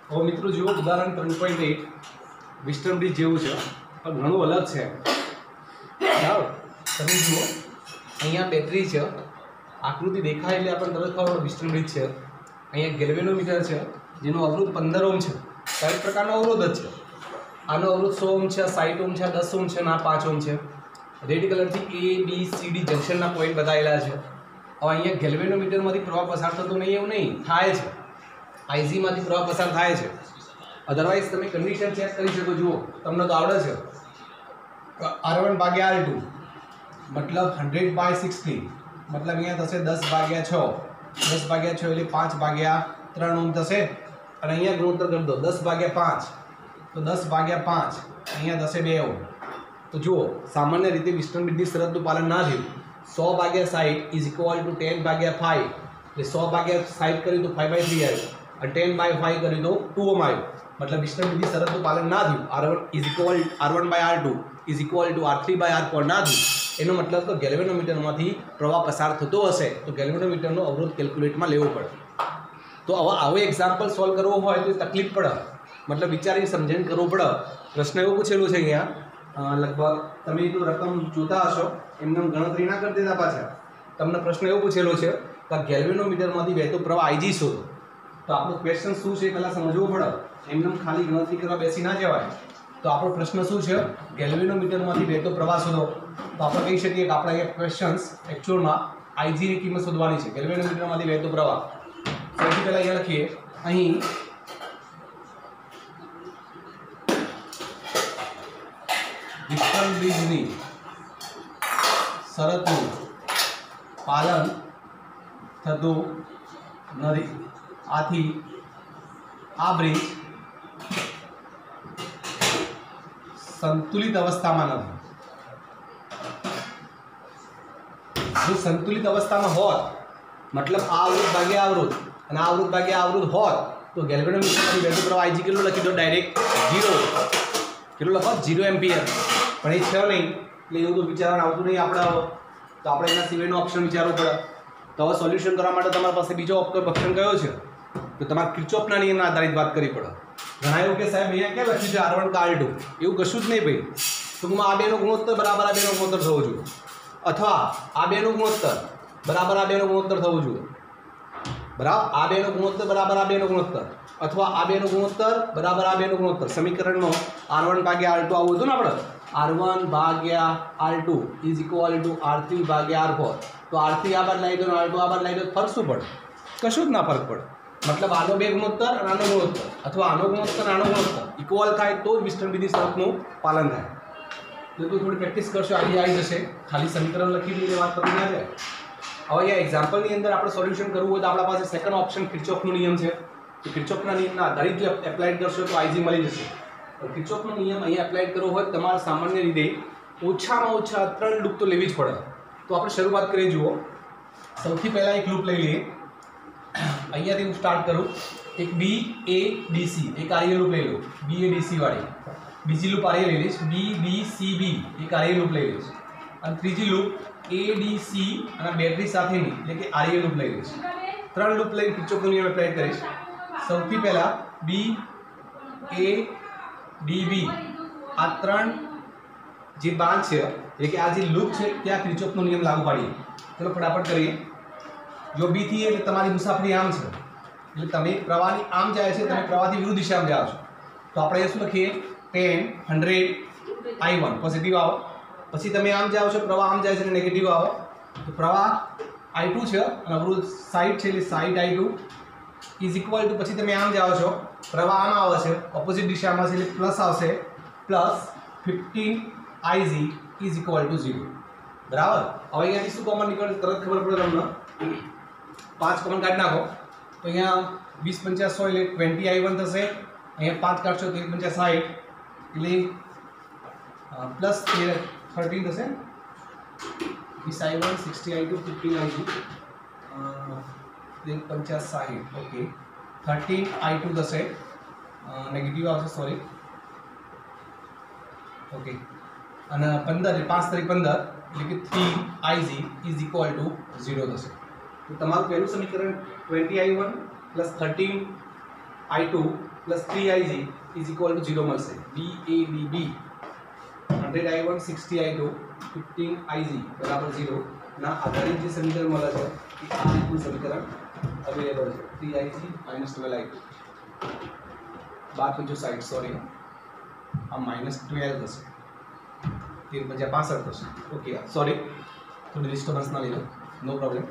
હવે મિત્રો જુઓ ઉદાહરણ 3.1 વિસ્ટર્ન બ્રિજ જેવું છે પણ ઘણું અલગ છે બરાબર। તમે જુઓ અહીંયા બેટરી છે, આકૃતિ દેખાય એટલે આપણને તરત ખબર વિસ્ટર્ન બ્રિજ છે। અહીંયા ગેલ્વેનોમીટર છે જેનો અવરોધ 15 ઓહ્મ છે, કઈ પ્રકારનો અવરોધ જ છે, આનો અવરોધ 100 ઓહ્મ છે, 60 ઓહ્મ છે, 10 ઓહ્મ છે અને 5 ઓહ્મ છે। રેડ કલરથી A B C D જંક્શનના પોઈન્ટ બતાવેલા છે। હવે અહીંયા ગેલ્વેનોમીટરમાંથી પ્રવાહ પસાર થતો નહીં એવું નહીં, થાય છે, IC માંથી પ્રવાહ પસાર થાય છે। અધરવાઇઝ તમે કન્ડિશન ચેક કરી શકો, જુઓ તમને તો આવડે છે, R1 ભાગ્યા R2 મતલબ 100/60 મતલબ અહીંયા થશે 10/6, 10/6 એટલે 5/3 ઓહ્મ થશે અને અહીંયા ગુણોત્તર કરી દો 10/5 તો 10/5 અહીંયા થશે 2 ઓહ્મ। તો જુઓ સામાન્ય રીતે વિસ્ટર્ન બ્રિજની શરતનું પાલન ના થયું, 100/60 = 10/5 એટલે 100/60 કર્યું તો 5/3 આવ્યું અને 10/5 કર્યું તો 2 ઓહ્મ આવ્યું। मतलब विस्टर्न ब्रिज शरतનું પાલન ના થયું, R1/R2 = R3/R4 ના થયું, એનો મતલબ તો ગેલ્વેનોમીટરમાંથી પ્રવાહ પસાર થતો હશે તો ગેલ્વેનોમીટરનો અવરોધ કેલ્ક્યુલેટમાં લેવો પડે। તો આવો એક્ઝામ્પલ સોલ્વ કરવો હોય તો તકલીફ પડે, મતલબ વિચારીને સમજીને કરવું પડે। પ્રશ્ન એવું પૂછેલું છે અહીંયા, લગભગ તમે તો રકમ જોતા હશો એમને ગણતરી ના કરી દેતા પાછા। તમને પ્રશ્ન એવો પૂછેલો છે કે ગેલ્વેનોમીટરમાંથી વહેતો પ્રવાહ IG શોધો, તો આપણો ક્વેશ્ચન શું છે પહેલાં સમજવું પડે, એમને ખાલી ગણતરી કરવા બેસી ના જવાય। તો આપણો પ્રશ્ન શું છે, ગેલ્વેનોમીટરમાંથી વહેતો પ્રવાહ શોધો। તો આપણે કહી શકીએ કે આપણે અહીંયા ક્વેશ્ચન્સ એકચ્યુઅલમાં IG ની કિંમત શોધવાની છે, ગેલ્વેનોમીટરમાંથી વહેતો પ્રવાહ। સૌથી પહેલાં અહીંયા લખીએ, અહીં વિસ્ટર્ન બ્રિજની શરતનું પાલન થતું નથી, આથી આ બ્રિજ સંતુલિત અવસ્થામાં નથી। જો સંતુલિત અવસ્થામાં હોત મતલબ આ અવરોધ ભાગ્યા અવરોધ અને આ અવરોધ ભાગ્યા અવરોધ હોત તો ગેલ્વેનોમીટરમાંથી વહેતો પ્રવાહ IG કેટલું લખી દો, ડાયરેક્ટ 0, કેટલું લખો 0 એમ્પિયર, પણ એ છે નહીં એટલે એવું તો વિચારવાનું આવતું નહીં આપણે। તો આપણે એના સિવાયનો ઓપ્શન વિચારવો પડે। તો હવે સોલ્યુશન કરવા માટે તમારી પાસે બીજો ઓપ્શન કયો છે, તો તમારે કિર્ચોફના નિયમના આધારિત વાત કરવી પડે। ઘણા એવું કે સાહેબ અહીંયા ક્યાં લખ્યું છે R1 કે R2, એવું કશું જ નહીં ભાઈ। ટૂંકમાં આ બેનો ગુણોત્તર બરાબર આ બેનો ગુણોત્તર થવો જોઈએ, અથવા આ બેનો ગુણોત્તર બરાબર આ બેનો ગુણોત્તર થવો જોઈએ, બરાબર આ બેનો ગુણોત્તર બરાબર આ બેનો ગુણોત્તર, અથવા આ બેનો ગુણોત્તર બરાબર આ બેનો ગુણોત્તર। સમીકરણમાં R1/R2 આવું હતું ને આપણે, R1/R2 = R3/R4, તો R3 આ બાદ લાવી દો અને R2 આ બાદ લાવી દો, ફરક શું પડે, કશું જ ના ફરક પડે। મતલબ આનો બે ગુણોત્તર અને આનો ગુણોત્તર અથવા આનો ગુણોત્તર અને આનો ગુણોત્તર ઇક્વલ થાય તો જ વિસ્ટર્ન બ્રિજની શરતનું પાલન થાય। જો તું થોડી પ્રેક્ટિસ કરશો આઈડિયા આવી જશે, ખાલી સમીકરણ લખી દઈએ વાત પતી ના જાય। હવે અહીંયા એક્ઝામ્પલની અંદર આપણે સોલ્યુશન કરવું હોય તો આપણા પાસે સેકન્ડ ઓપ્શન કિર્ચોફનો નિયમ છે, તો કિર્ચોફના નિયમના આધારિત જો એપ્લાઇડ કરશો તો IG મળી જશે। તો કિર્ચોફનો નિયમ અહીંયા એપ્લાઇડ કરવો હોય તમારે સામાન્ય રીતે ઓછામાં ઓછા 3 લૂપ તો લેવી જ પડે। તો આપણે શરૂઆત કરીએ, જુઓ સૌથી પહેલાં એક લૂપ લઈ લઈએ, અહીંયાથી હું સ્ટાર્ટ કરું, એક BADC એક આર્ય લૂપ લઈ લો, BADC વાળી, બીજી લૂપ આર્ય લઈ લઈશ, BBCB એક આર્ય લૂપ લઈ લઈશ, અને ત્રીજી લૂપ ADC અને બેટરી સાથેની એટલે કે આર્ય લૂપ લઈ લઈશ। 3 લૂપ લઈને કિર્ચોફનો નિયમ એપ્લાય કરીશ। સૌથી પહેલા BADB આ 3 જે બ્રાન્ચ છે એટલે કે આ જે લૂપ છે ત્યાં કિર્ચોફનો નિયમ લાગુ પાડીએ। ચલો ફટાફટ કરીએ। જો B થી એટલે તમારી મુસાફરી આમ છે, એટલે તમે પ્રવાહની આમ જાય છે, તમે પ્રવાહથી વિરુદ્ધ દિશામાં જાઓ છો, તો આપણે શું લખીએ 10 100 I1 પોઝિટિવ આવો, પછી તમે આમ જાઓ છો, પ્રવાહ આમ જાય છે એટલે નેગેટિવ આવો, તો પ્રવાહ I2 છે અને અવરોધ 60 છે એટલે 60 I2 = પછી તમે આમ જાઓ છો, પ્રવાહ આમ આવે છે ઓપોઝિટ દિશામાં છે એટલે પ્લસ આવશે, પ્લસ 15 IG = 0, બરાબર। હવે અહીંયાથી શું કોમન નીકળે તરત ખબર પડે તમને, 5 કોમન કાઢી નાખો તો અહીંયા 20 × 5 = 100 એટલે 20 I1 થશે, અહીંયા 5 કાઢશો તો 1 × 60 એટલે પ્લસ 13 થશે, 20 I1 60 I2 15 IG 1 × 60, okay 13 I2 થશે, નેગેટિવ આવશે સોરી, ઓકે અને 15 5 × 15 એટલે કે 3 IG = 0 થશે। તો તમારું પહેલું સમીકરણ 20 I1 + 13 I2 plus 3IG is equal to 0 મળશે. BADB 100I1 60I2 15IG બરાબર 0 ના આધારિત જે સમીકરણ મળે છે એ આ રીતનું સમીકરણ અવેલેબલ છે. 3IG minus 12I2 12 સોરી આ -12 થશે 13 × 65 થશે. ઓકે સોરી થોડી ડિસ્ટર્બન્સ ના લીધે નો પ્રોબ્લેમ.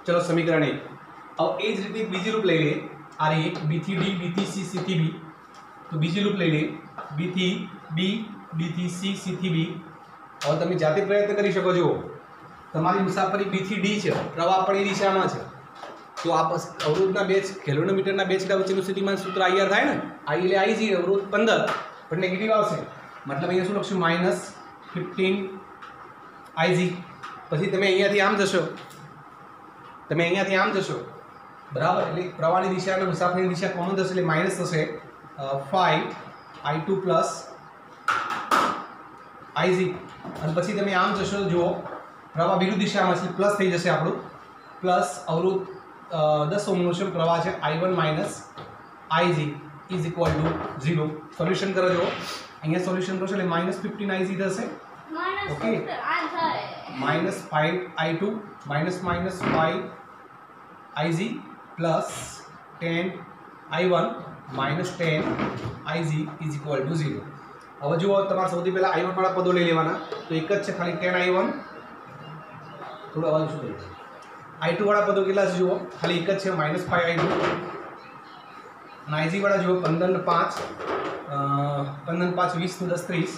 ચલો સમીકરણ 1. अब એ જ રીતે બીજી લૂપ લઈ લઈએ. આ રહી એક B થી D B થી C C થી B. તો બીજી લૂપ લઈ લઈએ B થી B B થી C C થી B. હવે તમે જાતે પ્રયત્ન કરી શકો છો. તમારી મુસાફરી B થી D છે, પ્રવાહ પણ એ દિશામાં છે. તો આ અવરોધના બે કેલોમીટરના બે છેડા વચ્ચેનું સ્થિતિમાન સૂત્ર IR થાય ને. I એટલે IG અવરોધ 15 પણ નેગેટિવ આવશે. મતલબ અહીંયા શું લખશું -15 IG. પછી તમે અહીંયાથી આમ જશો બરાબર. એટલે પ્રવાહની દિશા અને મુસાફરીની દિશા કોમન થશે એટલે માઇનસ થશે 5I2 પ્લસ IG. અને પછી તમે આમ જશો જુઓ પ્રવાહ વિરુદ્ધ દિશામાં છે પ્લસ થઈ જશે આપણું. પ્લસ અવરોધ 10 ઓહ્મનો છે પ્રવાહ છે I1 minus IG is equal to 0. Solution કરો જુઓ. અહીંયા સોલ્યુશન કરશો એટલે -15 IG થશે. Okay -5I2 -5 IG plus 10I1 -10 IG is equal to 0. હવે જુઓ તમારે સૌથી પહેલા I1 વાળા પદો લઈ લેવાના. તો એક જ છે ખાલી 10I1. થોડો અવાજ શું કરે I2 વાળા પદો કેટલા છે જુઓ ખાલી એક જ છે -5I2. અને IG વાળા જુઓ 15 ને 5 15 5 20 10 30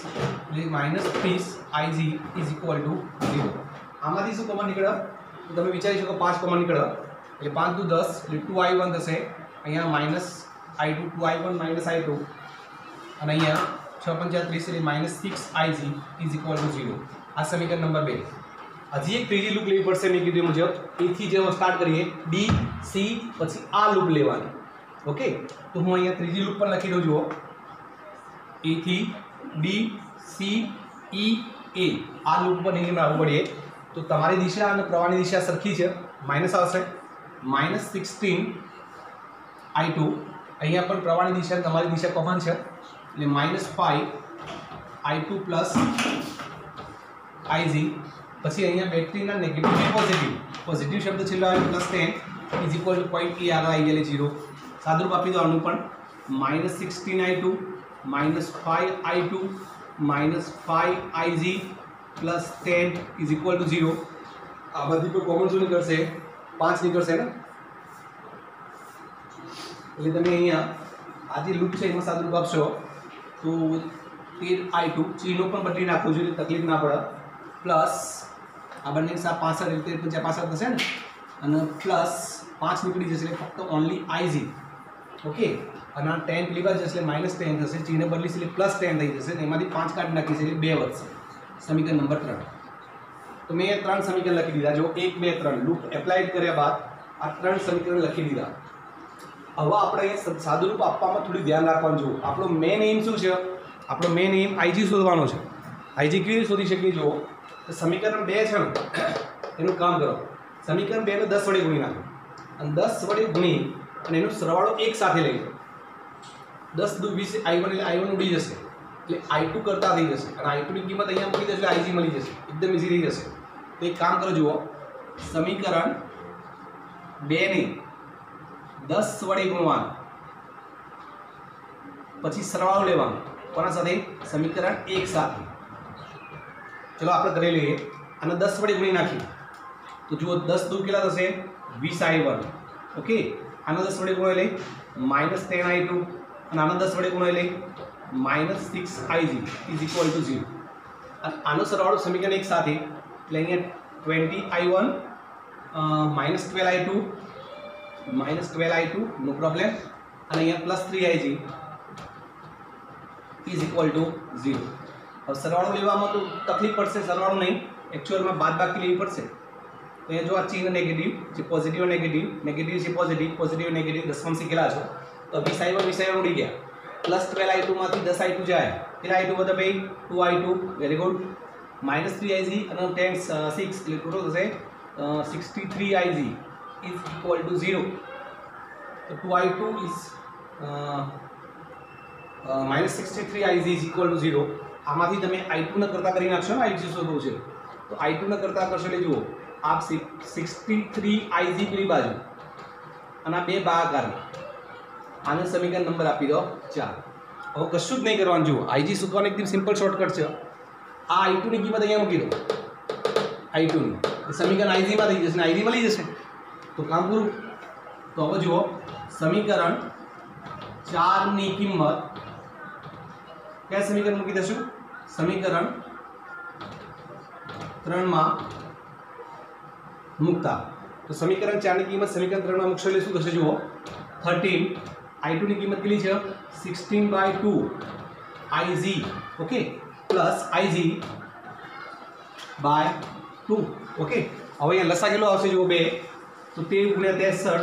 એટલે -30 IG ઇઝ ઇક્વલ ટુ 0. આમાંથી શું કોમન નીકળે તમે વિચારી શકો 5 કોમન નીકળે એટલે 5 × 10 એટલે 2I1 થશે. અહીંયા -I2 2I1 -I2 અને અહીંયા 6 × 5 30 એટલે -6IG ઇઝ ઇક્વલ ટુ 0. આ સમીકરણ નંબર 2. હજી એક ત્રીજી લૂપ લેવી પડશે મેં કીધું મુજબ. A થી જેવો સ્ટાર્ટ કરીએ D C પછી આ લૂપ લેવાની. ઓકે તો હું અહીંયા ત્રીજી લૂપ પણ લખી દઉં જુઓ A થી B C E A આ લૂપ પર નીકળીને આવવું પડે તો તમારી દિશા અને પ્રવાહની દિશા સરખી છે. માઇનસ આવશે -16I2. અહીંયા પણ પ્રવાહની દિશા તમારી દિશા કોમન છે એટલે -5I2 પ્લસ IG. પછી અહીંયા બેટરીના નેગેટિવ ને પોઝિટિવ શબ્દ છેલ્લો આવે +10 is equal to point E આગળ આવી ગયેલી 0. સાદુરૂપ આપી દો આનું પણ -16I2 -5I2 -5IG plus 10 is equal to 0. આ બધી પર કોમન શું નીકળશે 5 નીકળશે ને. એટલે તમે અહીંયા આ જે લૂપ છે એમાં સાદુરૂપ આપશો તો 13I2 ચિહ્નો પણ બદલી નાખવું જોઈએ તકલીફ ના પડે. પ્લસ આ બંને 65 એટલે 65 થશે ને અને પ્લસ 5 નીકળી જશે એટલે ફક્ત ઓનલી IG. ઓકે અને આ 10 પેલી બાજુ જશે એટલે -10 થશે. ચિહ્ન બદલીશ એટલે +10 થઈ જશે અને એમાંથી 5 કાઢી નાખીશ એટલે 2 વધશે. સમીકરણ નંબર 3. તો મેં 3 સમીકરણ લખી દીધા. જો 1 2 3 લૂપ એપ્લાય કર્યા બાદ આ 3 સમીકરણ લખી દીધા. હવે આપણે અહીંયા સાદુરૂપ આપવામાં થોડું ધ્યાન રાખવાનું જુઓ. આપણો મેઇન એમ શું છે? આપણો મેઇન એમ IG શોધવાનો છે. IG કેવી રીતે શોધી શકીએ જુઓ તો સમીકરણ 2 છે ને એનું કામ કરો. સમીકરણ 2 ને 10 વડે ગુણી નાખો અને 10 વડે ગુણી અને એનો સરવાળો એક સાથે લઈ લો. 10 × 20 I1 એટલે I1 ઉડી જશે એટલે I2 કરતા થઈ જશે અને I2 ની કિંમત અહીંયા મૂકી દેશો એટલે IG મળી જશે. એકદમ ઈઝી થઈ જશે. તો એક કામ કરો જુઓ સમીકરણ 2 ને 10 વડે ગુણવાનું પછી સરવાળો લેવાનો કોના સાથે સમીકરણ 1 સાથે. ચલો આપણે કરી લઈએ અને 10 વડે ગુણી નાખીએ તો જુઓ 10 × 2 કેટલા થશે 20I1. ઓકે આનો 10 વડે ગુણાય લઈ -10I2 અને આનો 10 વડે ગુણાય લઈ -6IG ઇઝ ઇક્વલ ટુ 0. અને આનો સરવાળો સમીકરણ 1 સાથે એટલે અહીંયા 20I1 -12I2 નો પ્રોબ્લેમ અને અહીંયા +3IG ઇઝ ઇક્વલ ટુ 0. अब सरवाળો લેવામાં તો તકલીફ પડશે. સરવાળો નહીં એકચ્યુઅલમાં બાદબાકી લેવી પડશે. તો અહીંયા જો આ ચિહ્ન નેગેટિવ જે પોઝિટિવ નેગેટિવ નેગેટિવ છે પોઝિટિવ નેગેટિવ દશમાંશ શીખેલા છો તો 20I1 ઉડી ગયા. +12I2 માંથી 10I2 જાય કેટલા I2 વધે ભાઈ 2I2. Very good. -3IG અને 10 6 એટલે ટોટલ થશે 63IG ઇઝ ઇક્વલ ટુ 0. તો 2I2 is -63 Ig is equal to 0. આમાંથી તમે i2 ને કરતા કરી નાખશો ને, Ig શોધવું છે તો i2 ને કરતા કરશો એટલે જુઓ આપ 63 Ig પેલી બાજુ અને આ બે ભાગાકાર, આને સમીકરણ નંબર આપી દો 4. હવે કશું જ નહીં કરવાનું. જુઓ Ig શોધવાનું એકદમ સિમ્પલ શોર્ટકટ છે. આ i2 ની કિંમત અહીંયા મૂકી દો, i2 ની સમીકરણ Ig માં થઈ જશે ને Ig મળી જશે તો કામ પૂરું. તો હવે જુઓ સમીકરણ 4 ની કિંમત કયા સમીકરણ મૂકી દઈશું? સમીકરણ 3 માં મૂકતા તો સમીકરણ 4 ની કિંમત સમીકરણ 3 માં મૂકશો એટલે શું થશે? જુઓ 13 i2 ની કિંમત કેટલી છે? 16/2 Ig, okay, plus Ig by 2, okay. હવે અહીંયા લસા કેટલો આવશે? જુઓ 2 તો 13 × 63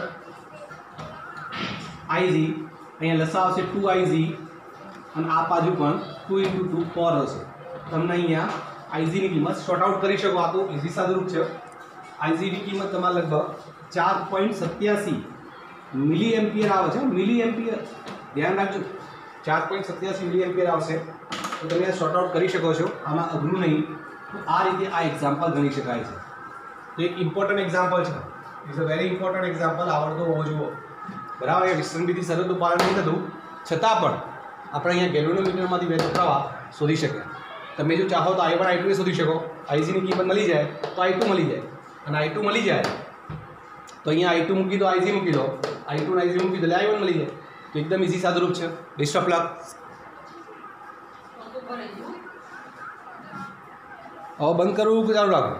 Ig, અહીંયા લસા આવશે 2 Ig અને આ બાજુ પણ 2 × 2 4 હશે. તમને અહીંયા Ig ની કિંમત શોર્ટ આઉટ કરી શકો. આ તો ઇઝી સાદુરૂપ છે. Ig ની કિંમત તમારે લગભગ 4.87 મિલી એમ્પિયર આવે છે. મિલી એમ્પિયર ધ્યાન રાખજો, 4.87 મિલી એમ્પિયર આવશે. તો તમે શોર્ટ આઉટ કરી શકો છો. આમાં અઘરું નહીં. તો આ રીતે આ એક્ઝામ્પલ ગણી શકાય છે. તો એક ઇમ્પોર્ટન્ટ એક્ઝામ્પલ છે. Is a very important example. આવડતો હોવો જોઈએ બરાબર. એ વિસ્તરણની શરતનું પાલન નહીં થતું છતાં પણ આપણે અહીંયા ગેલ્વેનોમીટરમાંથી વહેતો પ્રવાહ શોધી શક્યા. તમે જો ચાહો તો i1 i2 એ શોધી શકો. Ig ની કિંમત મળી જાય તો i2 મળી જાય, અને i2 મળી જાય તો અહીંયા i2 મૂકી દો, Ig મૂકી દો, i2 ને Ig મૂકી દો એટલે i1 મળી જાય. તો એકદમ ઇઝી સાદુરૂપ છે. Best of luck. હવે બંધ કરવું ચાલુ રાખો.